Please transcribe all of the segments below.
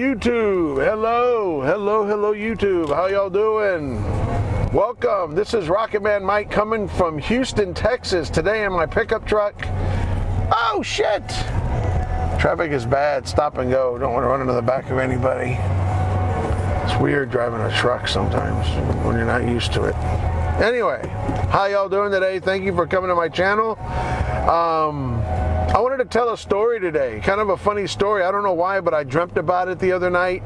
YouTube. Hello YouTube. How y'all doing? Welcome. This is Rocket Man Mike coming from Houston, Texas. Today in my pickup truck. Oh shit! Traffic is bad. Stop and go. Don't want to run into the back of anybody. It's weird driving a truck sometimes when you're not used to it. Anyway, how y'all doing today? Thank you for coming to my channel. I wanted to tell a story today, kind of a funny story. I don't know why, but I dreamt about it the other night,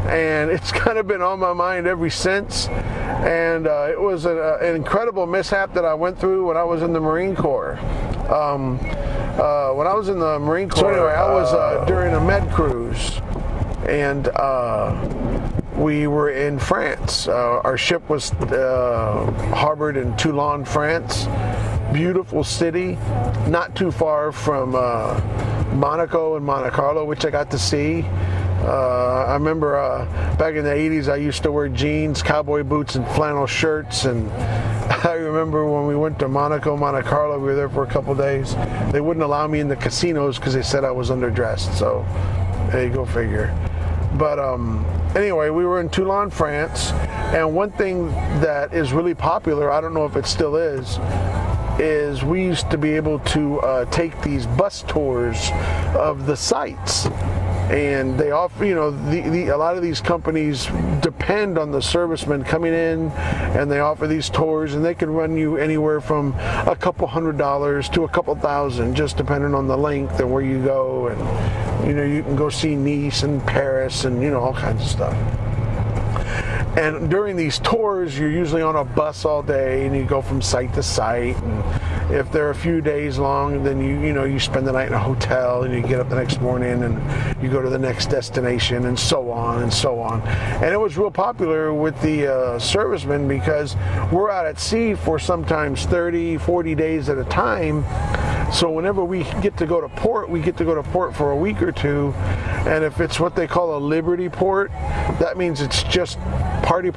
and it's kind of been on my mind ever since. And it was an incredible mishap that I went through when I was in the Marine Corps. When I was in the Marine Corps, so anyway, I was during a med cruise, and we were in France. Our ship was harbored in Toulon, France. Beautiful city, not too far from Monaco and Monte Carlo, which I got to see. I remember back in the 80s I used to wear jeans, cowboy boots, and flannel shirts, and I remember when we went to Monaco, Monte Carlo, we were there for a couple days. They wouldn't allow me in the casinos because they said I was underdressed, so there you go figure. But anyway, we were in Toulon, France, and one thing that is really popular, I don't know if it still is we used to be able to take these bus tours of the sites. And they offer, you know, a lot of these companies depend on the servicemen coming in, and they offer these tours, and they can run you anywhere from a couple $100s to a couple thousand, just depending on the length and where you go. And, you know, you can go see Nice and Paris and, you know, all kinds of stuff. And during these tours, you're usually on a bus all day, and you go from site to site. And if they're a few days long, then you spend the night in a hotel, and you get up the next morning, and you go to the next destination, and so on and so on. And it was real popular with the servicemen because we're out at sea for sometimes 30, 40 days at a time. So whenever we get to go to port, we get to go to port for a week or two. And if it's what they call a Liberty port, that means it's just party,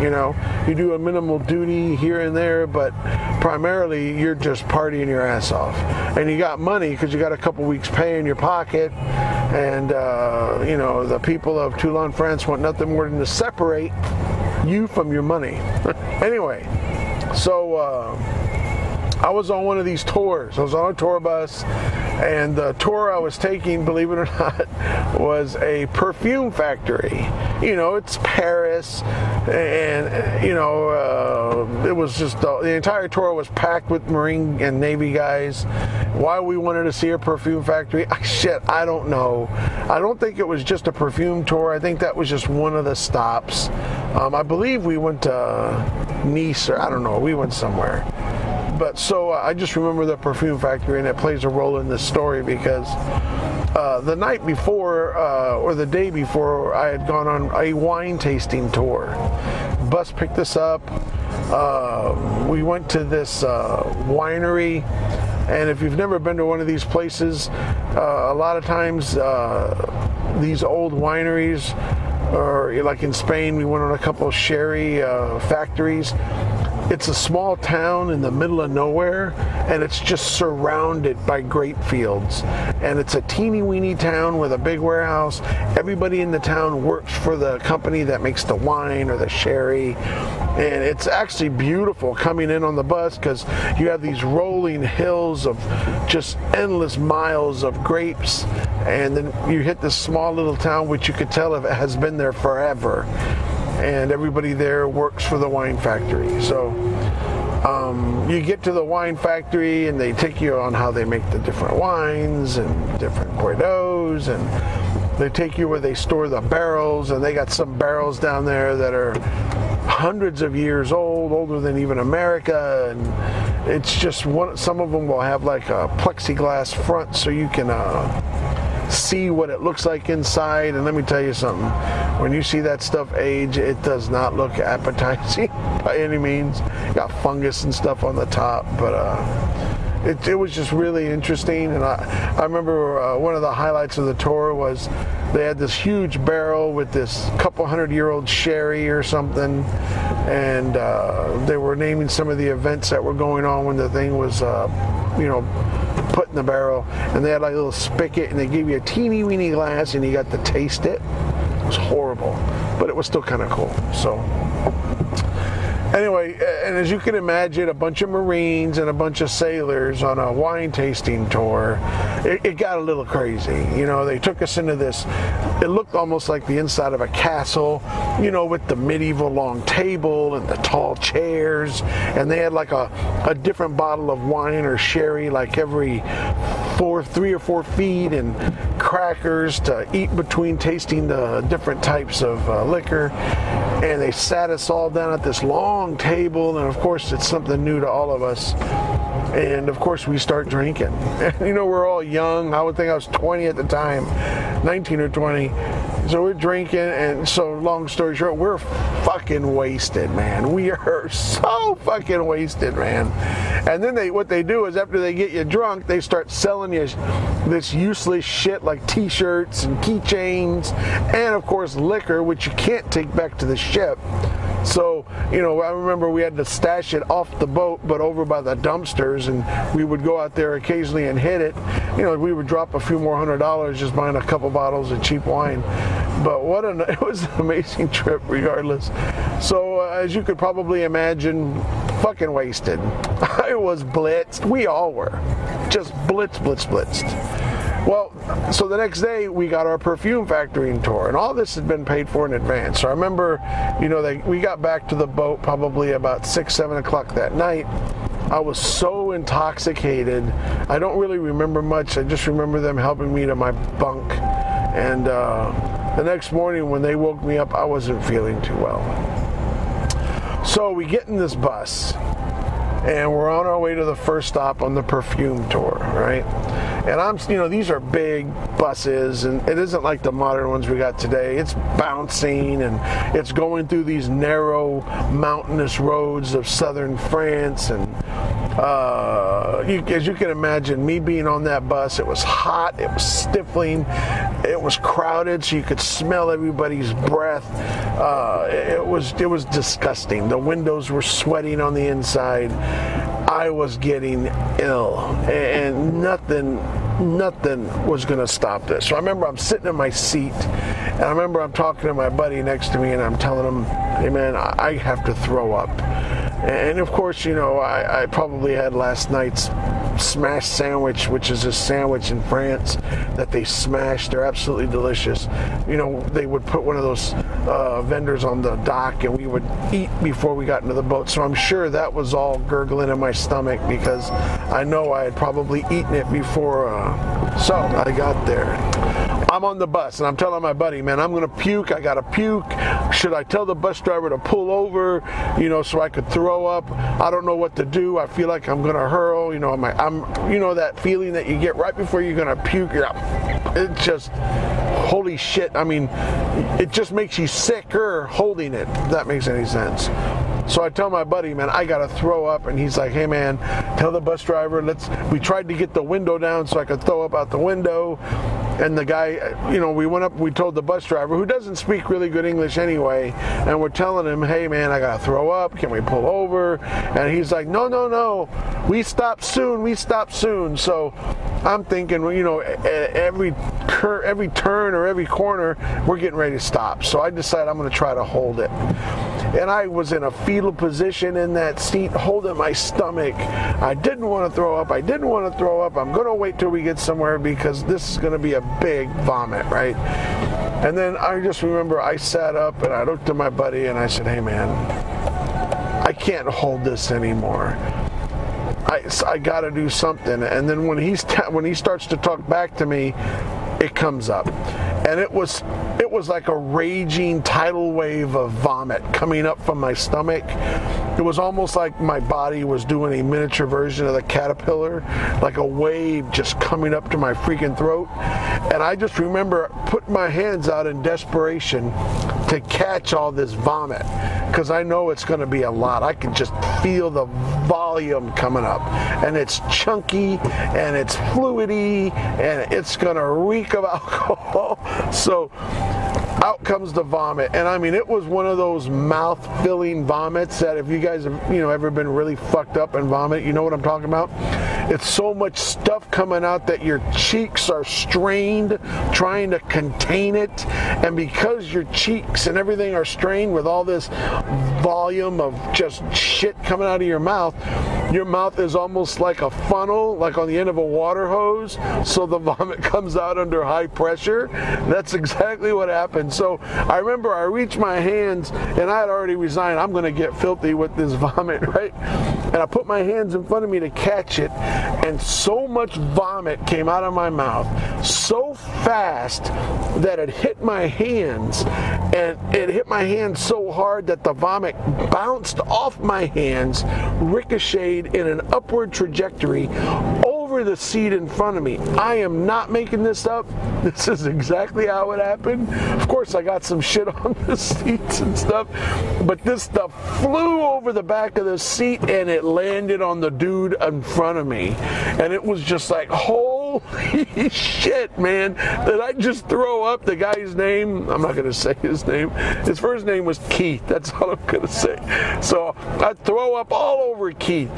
you know. You do a minimal duty here and there, but primarily you're just partying your ass off. And you got money because you got a couple weeks pay in your pocket. And, you know, the people of Toulon, France want nothing more than to separate you from your money. Anyway, so I was on one of these tours. I was on a tour bus, and the tour I was taking, believe it or not, was a perfume factory. You know, it's Paris, and, you know, it was just, the entire tour was packed with Marine and Navy guys. Why we wanted to see a perfume factory? Shit, I don't know. I don't think it was just a perfume tour. I think that was just one of the stops. I believe we went to Nice, or I don't know, we went somewhere. But so I just remember the perfume factory, and it plays a role in this story because the night before or the day before, I had gone on a wine tasting tour. Bus picked us up. We went to this winery, and if you've never been to one of these places, a lot of times these old wineries, or like in Spain, we went on a couple of sherry factories. It's a small town in the middle of nowhere, and it's just surrounded by grape fields. And it's a teeny weeny town with a big warehouse. Everybody in the town works for the company that makes the wine or the sherry. And it's actually beautiful coming in on the bus because you have these rolling hills of just endless miles of grapes. And then you hit this small little town, which you could tell it has been there forever. And everybody there works for the wine factory. So you get to the wine factory, and they take you on how they make the different wines and different Bordeaux, and they take you where they store the barrels, and they got some barrels down there that are hundreds of years old, older than even America. And it's just some of them will have like a plexiglass front so you can see what it looks like inside. And let me tell you something, when you see that stuff age, it does not look appetizing by any means. Got fungus and stuff on the top, but it was just really interesting. And I remember one of the highlights of the tour was they had this huge barrel with this couple 100-year-old sherry or something, and they were naming some of the events that were going on when the thing was you know, put in the barrel, and they had like a little spigot, and they gave you a teeny weeny glass, and you got to taste it. It was horrible, but it was still kind of cool. So anyway, and as you can imagine, a bunch of Marines and a bunch of sailors on a wine tasting tour, it got a little crazy. You know, they took us into this, it looked almost like the inside of a castle, you know, with the medieval long table and the tall chairs, and they had like a different bottle of wine or sherry like every 3 or 4 feet, and crackers to eat between tasting the different types of liquor. And they sat us all down at this long table, and of course it's something new to all of us. And of course we start drinking. You know, we're all young. I would think I was 20 at the time, 19 or 20. So we're drinking, and so long story short, we're fucking wasted, man. We are so fucking wasted, man. And then what they do is after they get you drunk, they start selling you this useless shit like t-shirts and keychains, and of course liquor, which you can't take back to the ship. So, you know, I remember we had to stash it off the boat, but over by the dumpsters, and we would go out there occasionally and hit it. You know, we would drop a few more $100 just buying a couple bottles of cheap wine. But it was an amazing trip regardless. So, as you could probably imagine, fucking wasted. I was blitzed. We all were. Just blitzed. Well, so the next day we got our perfume factory tour, and all this had been paid for in advance. So I remember, you know, we got back to the boat probably about 6, 7 o'clock that night. I was so intoxicated. I don't really remember much. I just remember them helping me to my bunk. And the next morning when they woke me up, I wasn't feeling too well. So we get in this bus, and we're on our way to the first stop on the perfume tour, right? And you know, these are big buses, and it isn't like the modern ones we got today. It's bouncing, and it's going through these narrow, mountainous roads of southern France. And as you can imagine, me being on that bus, it was hot, it was stifling, it was crowded, so you could smell everybody's breath. It was disgusting. The windows were sweating on the inside. I was getting ill, and nothing was going to stop this. So I remember I'm sitting in my seat, and I remember I'm talking to my buddy next to me, and I'm telling him, hey man, I have to throw up. And of course, you know, I probably had last night's smash sandwich, which is a sandwich in France that they smash. They're absolutely delicious. You know, they would put one of those vendors on the dock, and we would eat before we got into the boat. So I'm sure that was all gurgling in my stomach, because I know I had probably eaten it before. So I got there. I'm on the bus, and I'm telling my buddy, man, I'm gonna puke. I gotta puke. Should I tell the bus driver to pull over, you know, so I could throw up? I don't know what to do. I feel like I'm gonna hurl. You know, you know that feeling that you get right before you're gonna puke. It just, holy shit. I mean, it just makes you sicker holding it, if that makes any sense. So I tell my buddy, man, I gotta throw up, and he's like, hey man, tell the bus driver, we tried to get the window down so I could throw up out the window. And the guy, you know, we told the bus driver, who doesn't speak really good English anyway, and we're telling him, hey man, I gotta throw up, can we pull over? And he's like, no, we stop soon. So I'm thinking, you know, every turn or every corner, we're getting ready to stop. So I decide I'm gonna try to hold it. And I was in a fetal position in that seat, holding my stomach. I didn't want to throw up. I'm going to wait till we get somewhere, because this is going to be a big vomit, right? And then I just remember I sat up, and I looked at my buddy, and I said, hey man, I can't hold this anymore. I got to do something. And then when he starts to talk back to me, it comes up. And it was like a raging tidal wave of vomit coming up from my stomach. It was almost like my body was doing a miniature version of the caterpillar, like a wave just coming up to my freaking throat. And I just remember putting my hands out in desperation to catch all this vomit, because I know it's going to be a lot. I can just feel the volume coming up, and it's chunky, and it's fluidy, and it's going to reek of alcohol. So out comes the vomit, and I mean, it was one of those mouth-filling vomits that if you guys have, you know, ever been really fucked up and vomit, you know what I'm talking about. it's so much stuff coming out that your cheeks are strained trying to contain it. And because your cheeks and everything are strained with all this volume of just shit coming out of your mouth is almost like a funnel, like on the end of a water hose, so the vomit comes out under high pressure. That's exactly what happened. So I remember I reached my hands, and I had already resigned. I'm going to get filthy with this vomit, right? And I put my hands in front of me to catch it, and so much vomit came out of my mouth so fast that it hit my hands, and it hit my hands so hard that the vomit bounced off my hands, ricocheted in an upward trajectory over the seat in front of me. I am not making this up. This is exactly how it happened. Of course, I got some shit on the seats and stuff, but this stuff flew over the back of the seat and it landed on the dude in front of me. And it was just like, holy shit, man. Did I just throw up? The guy's name, I'm not going to say his name. His first name was Keith. That's all I'm going to say. So I throw up all over Keith.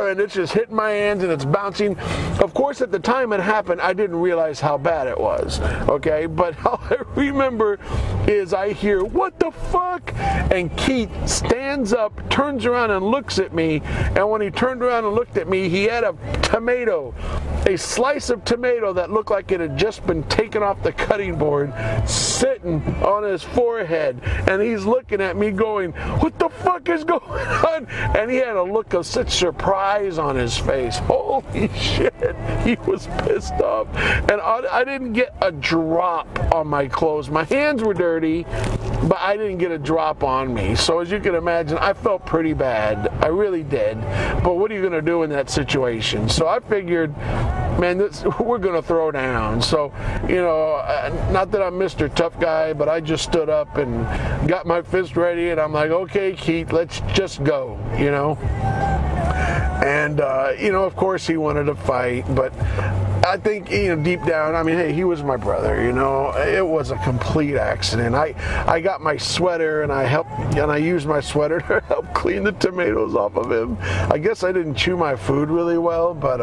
And it's just hitting my hands and it's bouncing. Of course, at the time it happened, I didn't realize how bad it was. Okay, but all I remember is I hear, "What the fuck?" And Keith stands up, turns around and looks at me. And when he turned around and looked at me, he had a tomato, a slice of tomato that looked like it had just been taken off the cutting board, sitting on his forehead. And he's looking at me going, "What the fuck is going on?" And he had a look of such surprise on his face. Holy shit, he was pissed off. And I didn't get a drop on my clothes. My hands were dirty, but I didn't get a drop on me. So as you can imagine, I felt pretty bad. I really did. But what are you going to do in that situation? So I figured, man, we're going to throw down. So, you know, not that I'm Mr. Tough Guy, but I just stood up and got my fist ready, and I'm like, "Okay, Keith, let's just go," you know. And, you know, of course he wanted to fight, but I think, you know, deep down, I mean, hey, he was my brother, you know. It was a complete accident. I got my sweater and I used my sweater to help clean the tomatoes off of him. I guess I didn't chew my food really well, but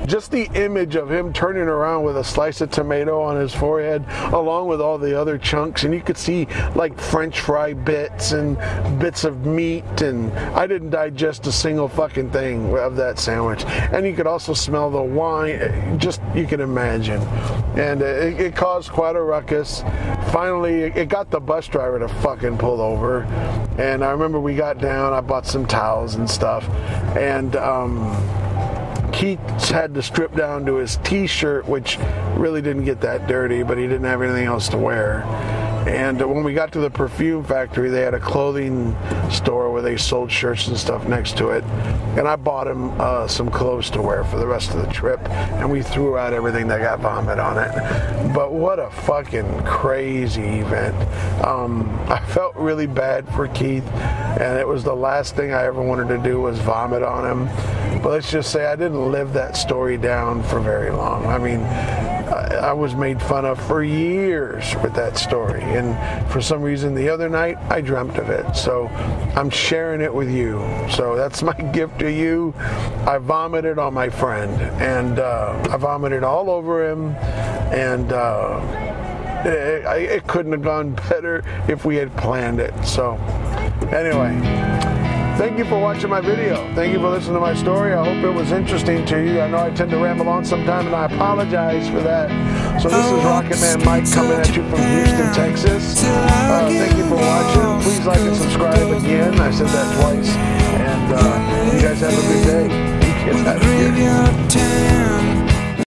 just the image of him turning around with a slice of tomato on his forehead along with all the other chunks, and you could see like French fry bits and bits of meat, and I didn't digest a single fucking thing of that sandwich. And you could also smell the wine. Just, you can imagine. And it caused quite a ruckus. Finally, it got the bus driver to fucking pull over. And I remember we got down, I bought some towels and stuff. And Keith had to strip down to his t-shirt, which really didn't get that dirty, but he didn't have anything else to wear. And when we got to the perfume factory, they had a clothing store where they sold shirts and stuff next to it. And I bought him some clothes to wear for the rest of the trip. And we threw out everything that got vomit on it. But what a fucking crazy event. I felt really bad for Keith. And it was the last thing I ever wanted to do was vomit on him. But let's just say I didn't live that story down for very long. I mean, I was made fun of for years with that story, and for some reason the other night I dreamt of it, so I'm sharing it with you. So that's my gift to you. I vomited on my friend, and I vomited all over him, and it couldn't have gone better if we had planned it. So anyway, thank you for watching my video. Thank you for listening to my story. I hope it was interesting to you. I know I tend to ramble on sometime, and I apologize for that. So this is Rocket Man Mike coming at you from Houston, Texas. Thank you for watching. Please like and subscribe again. I said that twice. And you guys have a good day. Get out of here.